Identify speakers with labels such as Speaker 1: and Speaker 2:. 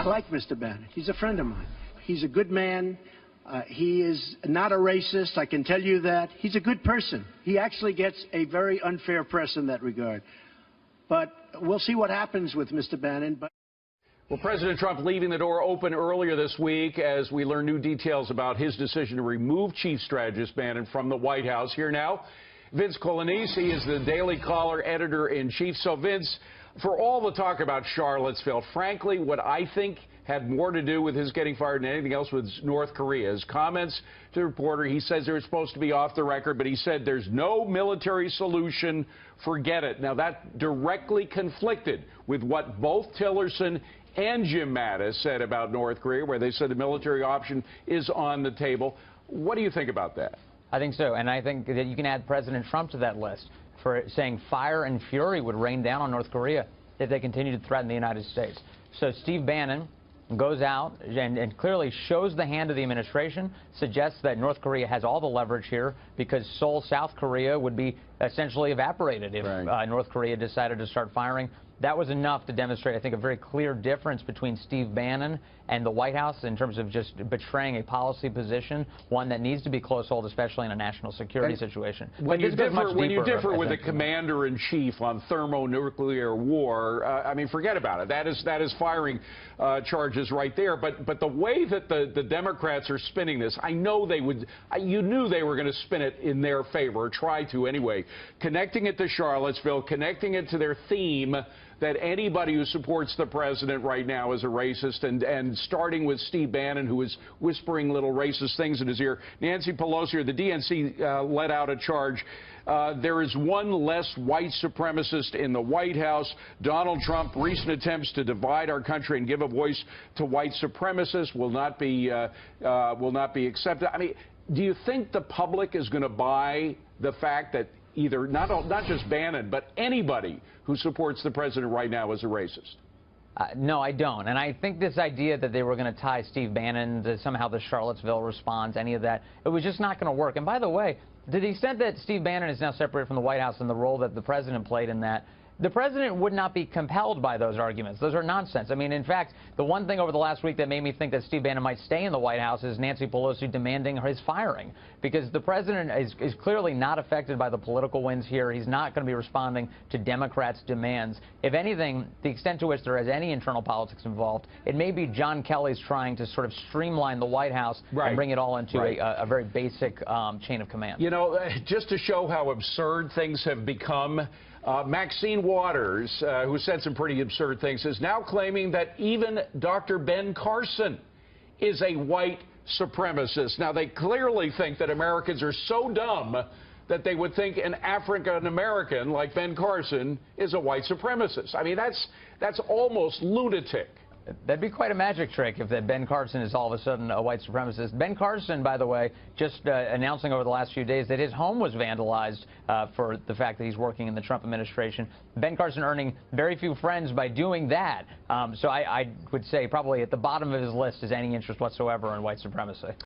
Speaker 1: I like Mr. Bannon. He's a friend of mine. He's a good man. He is not a racist, I can tell you that. He's a good person. He actually gets a very unfair press in that regard. But we'll see what happens with Mr. Bannon.
Speaker 2: Well, President Trump leaving the door open earlier this week as we learn new details about his decision to remove Chief Strategist Bannon from the White House. Here now, Vince Colanese. He is the Daily Caller editor-in-chief. So, Vince, for all the talk about Charlottesville, frankly, what I think had more to do with his getting fired than anything else was North Korea. His comments to the reporter, he says they were supposed to be off the record, but he said there's no military solution, forget it. Now, that directly conflicted with what both Tillerson and Jim Mattis said about North Korea, where they said the military option is on the table. What do you think about that?
Speaker 3: I think so, and I think that you can add President Trump to that list for saying fire and fury would rain down on North Korea if they continue to threaten the United States. So Steve Bannon goes out and clearly shows the hand of the administration, suggests that North Korea has all the leverage here because Seoul, South Korea would be essentially evaporated if North Korea decided to start firing. That was enough to demonstrate, I think, a very clear difference between Steve Bannon and the White House in terms of just betraying a policy position, one that needs to be close-hold, especially in a national security situation.
Speaker 2: When you differ with the commander-in-chief on thermonuclear war, I mean, forget about it. That is firing charges right there. But the way that the Democrats are spinning this, I know they would. You knew they were going to spin it in their favor, or try to anyway. Connecting it to Charlottesville, connecting it to their theme that anybody who supports the president right now is a racist, and starting with Steve Bannon, who is whispering little racist things in his ear. Nancy Pelosi, or the DNC, let out a charge. There is one less white supremacist in the White House. Donald Trump, recent attempts to divide our country and give a voice to white supremacists will not be accepted. I mean, do you think the public is going to buy the fact that either not just Bannon, but anybody who supports the president right now is a racist?
Speaker 3: No, I don't. And I think this idea that they were going to tie Steve Bannon to somehow the Charlottesville response, any of that, it was just not going to work. And by the way, to the extent that Steve Bannon is now separated from the White House and the role that the president played in that, the president would not be compelled by those arguments. Those are nonsense. I mean, in fact, the one thing over the last week that made me think that Steve Bannon might stay in the White House is Nancy Pelosi demanding his firing, because the president is clearly not affected by the political winds here. He's not going to be responding to Democrats' demands. If anything, the extent to which there is any internal politics involved, it may be John Kelly's trying to sort of streamline the White House and bring it all into a very basic chain of command.
Speaker 2: You know, just to show how absurd things have become, Maxine Waters, who said some pretty absurd things, is now claiming that even Dr. Ben Carson is a white supremacist. Now, they clearly think that Americans are so dumb that they would think an African-American like Ben Carson is a white supremacist. I mean, that's almost lunatic.
Speaker 3: That'd be quite a magic trick if that Ben Carson is all of a sudden a white supremacist. Ben Carson, by the way, just announcing over the last few days that his home was vandalized for the fact that he's working in the Trump administration. Ben Carson earning very few friends by doing that. So I would say probably at the bottom of his list is any interest whatsoever in white supremacy.